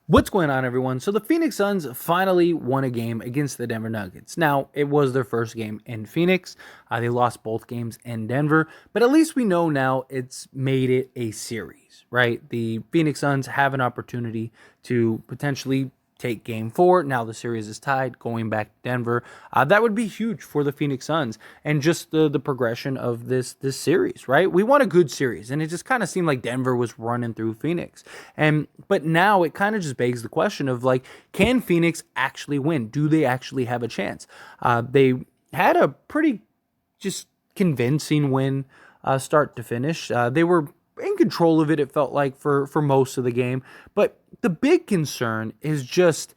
What's going on, everyone? So the Phoenix Suns finally won a game against the Denver Nuggets. Now, it was their first game in Phoenix. They lost both games in Denver, but at least we know now it's made it a series, right? The Phoenix Suns have an opportunity to potentially take game four. Now the series is tied, going back to Denver. That would be huge for the Phoenix Suns and just the progression of this series, right? We want a good series, and it just kind of seemed like Denver was running through Phoenix. But now it kind of just begs the question of like, can Phoenix actually win? Do they actually have a chance? They had a pretty just convincing win, start to finish. They were in control of it, it felt like, for most of the game. But the big concern is just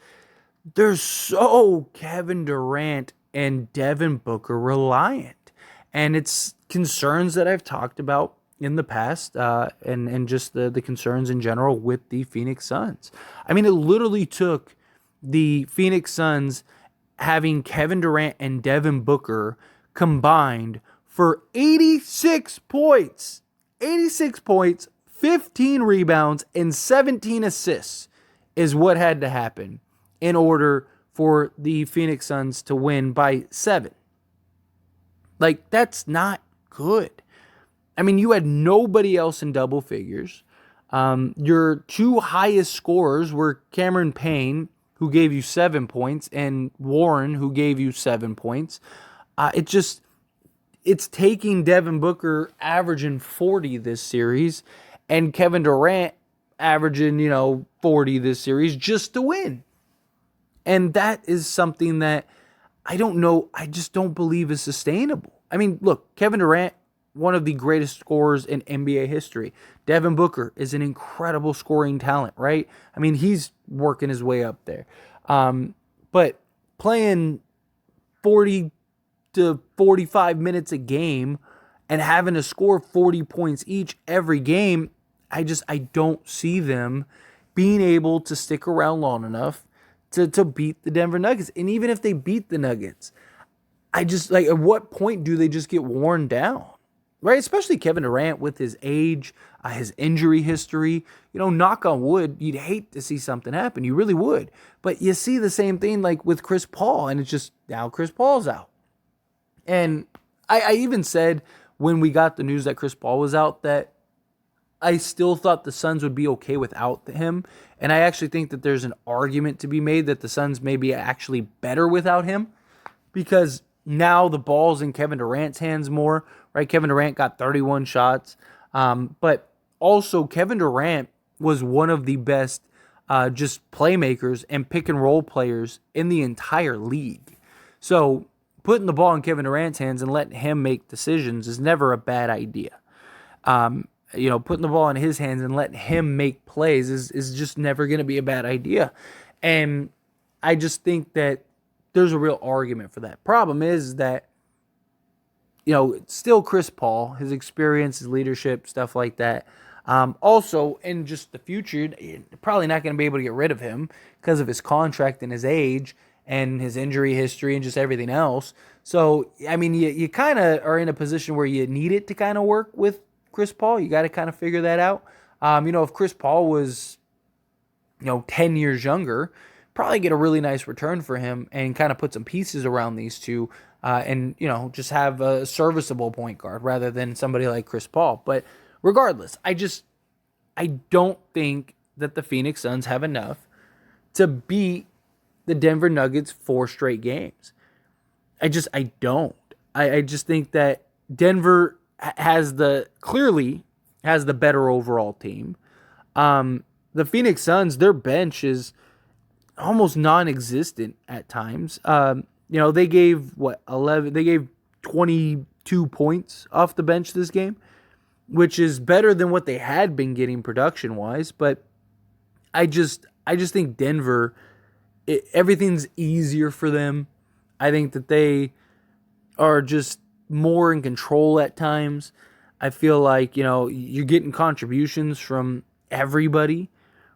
they're so Kevin Durant and Devin Booker reliant. And it's concerns that I've talked about in the past, and just the concerns in general with the Phoenix Suns. I mean, it literally took the Phoenix Suns having Kevin Durant and Devin Booker combined for 86 points. 86 points, 15 rebounds, and 17 assists is what had to happen in order for the Phoenix Suns to win by 7. Like, that's not good. I mean, you had nobody else in double figures. Your two highest scorers were Cameron Payne, who gave you 7 points, and Warren, who gave you 7 points. It's taking Devin Booker averaging 40 this series and Kevin Durant averaging, 40 this series just to win. And that is something that I don't know, I just don't believe is sustainable. I mean, look, Kevin Durant, one of the greatest scorers in NBA history. Devin Booker is an incredible scoring talent, right? I mean, he's working his way up there. But playing 40 to 45 minutes a game and having to score 40 points each every game, I don't see them being able to stick around long enough to beat the Denver Nuggets. And even if they beat the Nuggets, at what point do they just get worn down? Right? Especially Kevin Durant with his age, his injury history. Knock on wood, you'd hate to see something happen. You really would. But you see the same thing like with Chris Paul, and it's just now Chris Paul's out. And I even said when we got the news that Chris Paul was out that I still thought the Suns would be okay without him. And I actually think that there's an argument to be made that the Suns may be actually better without him, because now the ball's in Kevin Durant's hands more, right? Kevin Durant got 31 shots. But also Kevin Durant was one of the best just playmakers and pick and roll players in the entire league. So putting the ball in Kevin Durant's hands and letting him make decisions is never a bad idea. Putting the ball in his hands and letting him make plays is just never going to be a bad idea. And I just think that there's a real argument for that. Problem is that, it's still Chris Paul, his experience, his leadership, stuff like that. Also, in just the future, you're probably not going to be able to get rid of him because of his contract and his age and his injury history and just everything else. So, I mean, you kind of are in a position where you need it to kind of work with Chris Paul. You got to kind of figure that out. If Chris Paul was, 10 years younger, probably get a really nice return for him and kind of put some pieces around these two, and just have a serviceable point guard rather than somebody like Chris Paul. But regardless, I don't think that the Phoenix Suns have enough to beat the Denver Nuggets 4 straight games. I don't. I just think that Denver clearly has the better overall team. The Phoenix Suns, their bench is almost non-existent at times. They gave 11. They gave 22 points off the bench this game, which is better than what they had been getting production wise. But I just think Denver, everything's easier for them. I think that they are just more in control at times. I feel like, you're getting contributions from everybody,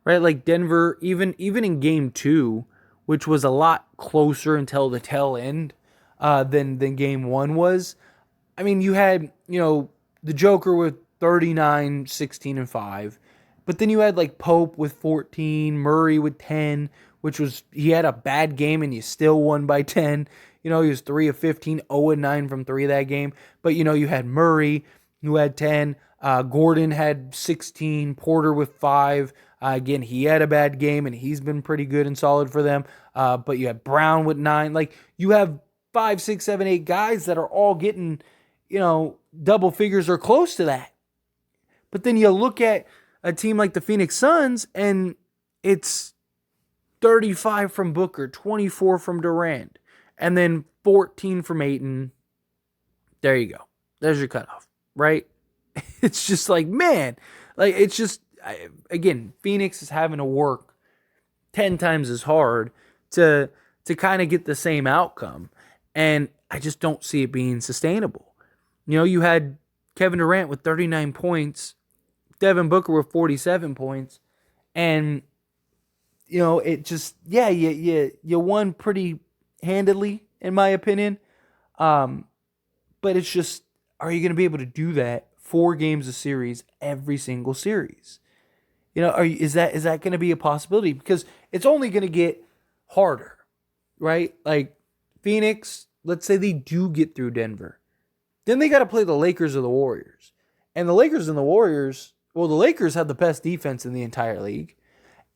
right? Like Denver, even in game 2, which was a lot closer until the tail end than game 1 was. I mean, you had, the Joker with 39, 16, and 5. But then you had like Pope with 14, Murray with 10, which was, he had a bad game and you still won by 10. He was 3 of 15, 0 and 9 from 3 that game. But, you had Murray who had 10. Gordon had 16. Porter with 5. Again, he had a bad game and he's been pretty good and solid for them. But you had Brown with 9. Like, you have 5, 6, 7, 8 guys that are all getting, double figures or close to that. But then you look at a team like the Phoenix Suns and it's 35 from Booker, 24 from Durant, and then 14 from Ayton. There you go. There's your cutoff, right? It's just like, man, like, it's just, again, Phoenix is having to work 10 times as hard to kind of get the same outcome. And I just don't see it being sustainable. You had Kevin Durant with 39 points, Devin Booker with 47 points, and it just, you won pretty handedly, in my opinion. But it's just, are you going to be able to do that 4 games a series every single series? Is that going to be a possibility? Because it's only going to get harder, right? Like, Phoenix, let's say they do get through Denver. Then they got to play the Lakers or the Warriors. And the Lakers and the Warriors, well, the Lakers have the best defense in the entire league.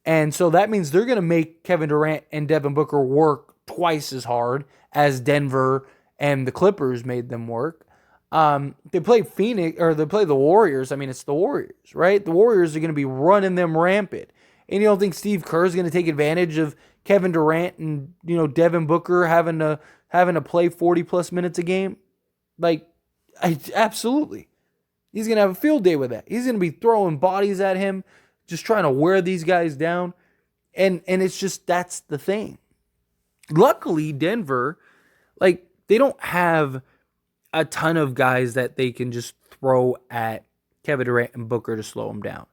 And so that means they're going to make Kevin Durant and Devin Booker work twice as hard as Denver and the Clippers made them work. They play Phoenix, or they play the Warriors. I mean, it's the Warriors, right? The Warriors are going to be running them rampant. And you don't think Steve Kerr is going to take advantage of Kevin Durant and, Devin Booker having to play 40 plus minutes a game? Like, absolutely. He's going to have a field day with that. He's going to be throwing bodies at him, just trying to wear these guys down. And it's just, that's the thing. Luckily, Denver, like, they don't have a ton of guys that they can just throw at Kevin Durant and Booker to slow him down.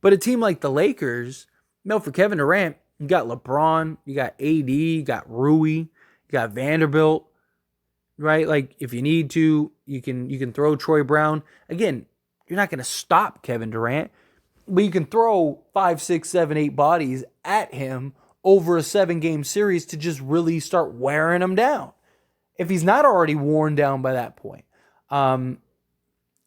But a team like the Lakers, for Kevin Durant, you got LeBron, you got AD, you got Rui, you got Vanderbilt, right? Like, if you need to, you can throw Troy Brown. Again, you're not going to stop Kevin Durant, but you can throw 5, 6, 7, 8 bodies at him over a 7-game series to just really start wearing him down, if he's not already worn down by that point.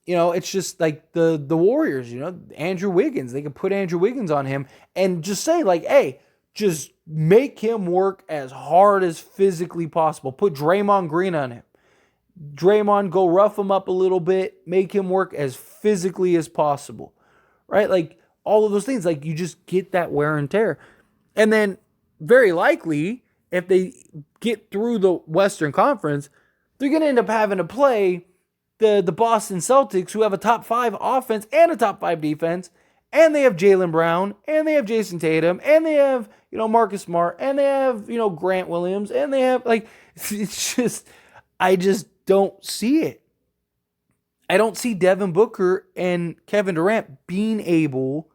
It's just like the Warriors, Andrew Wiggins. They could put Andrew Wiggins on him and just say, like, hey, just make him work as hard as physically possible. Put Draymond Green on him. Draymond, go rough him up a little bit. Make him work as physically as possible, right? Like, all of those things. Like, you just get that wear and tear. And then, very likely, if they get through the Western Conference, they're going to end up having to play the Boston Celtics, who have a top 5 offense and a top 5 defense, and they have Jaylen Brown, and they have Jason Tatum, and they have, Marcus Smart, and they have, Grant Williams, and they have, like, it's just, I just don't see it. I don't see Devin Booker and Kevin Durant being able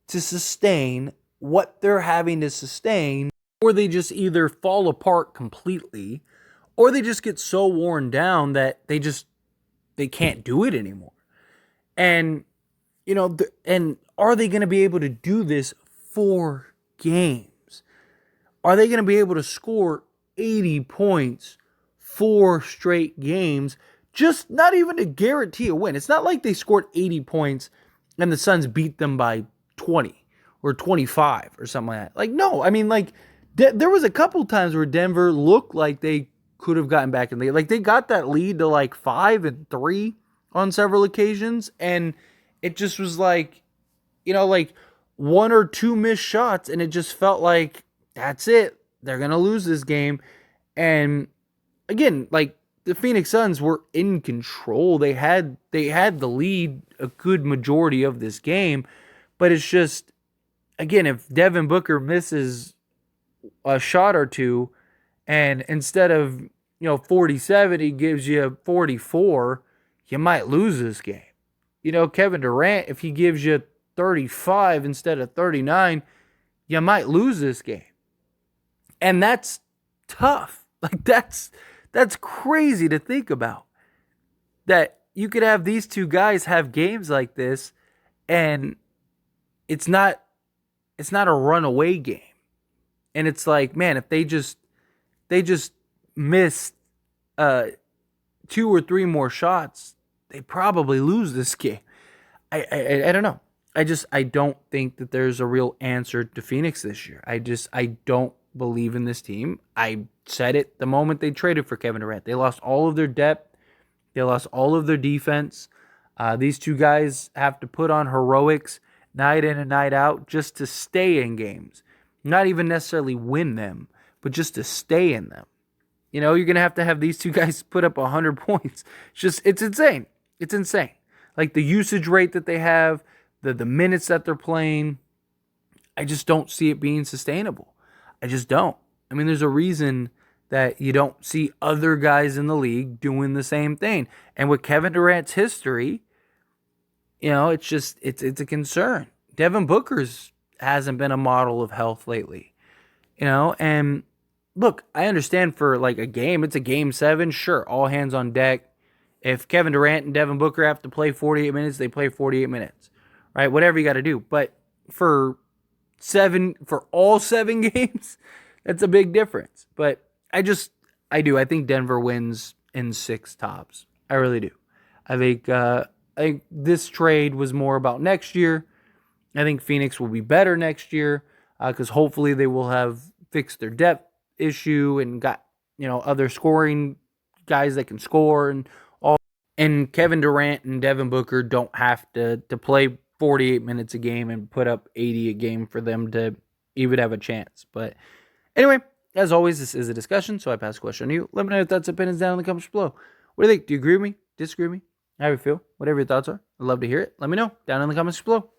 to sustain what they're having to sustain, or they just either fall apart completely, or they just get so worn down that they can't do it anymore. And, and are they going to be able to do this 4 games? Are they going to be able to score 80 points 4 straight games, just not even to guarantee a win? It's not like they scored 80 points and the Suns beat them by 20 or 25 or something like that. Like, no, I mean, like, there was a couple times where Denver looked like they could have gotten back in the lead. Like, they got that lead to like 5 and 3 on several occasions, and it just was like, like 1 or 2 missed shots, and it just felt like that's it. They're gonna lose this game. And again, like, the Phoenix Suns were in control. They had the lead a good majority of this game, but it's just, again, if Devin Booker misses a shot or two, and instead of 47, he gives you 44, you might lose this game. Kevin Durant, if he gives you 35 instead of 39, you might lose this game. And that's tough. Like, that's crazy to think about. That you could have these two guys have games like this, and it's not a runaway game. And it's like, man, if they just missed uh 2 or 3 more shots, they probably lose this game. I don't know. I don't think that there's a real answer to Phoenix this year. I don't believe in this team. I said it the moment they traded for Kevin Durant. They lost all of their depth. They lost all of their defense. These two guys have to put on heroics night in and night out just to stay in games. Not even necessarily win them, but just to stay in them. You're going to have these two guys put up 100 points. It's insane. It's insane. Like the usage rate that they have, the minutes that they're playing, I just don't see it being sustainable. I just don't. I mean, there's a reason that you don't see other guys in the league doing the same thing. And with Kevin Durant's history, it's a concern. Devin Booker's hasn't been a model of health lately. And look, I understand for like a game, it's a game 7, sure, all hands on deck. If Kevin Durant and Devin Booker have to play 48 minutes, they play 48 minutes. Right? Whatever you got to do. But for all 7 games, that's a big difference. But I do. I think Denver wins in 6 tops. I really do. I think this trade was more about next year. I think Phoenix will be better next year because hopefully they will have fixed their depth issue and got other scoring guys that can score and all. And Kevin Durant and Devin Booker don't have to play 48 minutes a game and put up 80 a game for them to even have a chance. But anyway, as always, this is a discussion, so I pass the question to you. Let me know your thoughts and opinions down in the comments below. What do you think? Do you agree with me? Disagree with me? How do you feel? Whatever your thoughts are, I'd love to hear it. Let me know down in the comments below.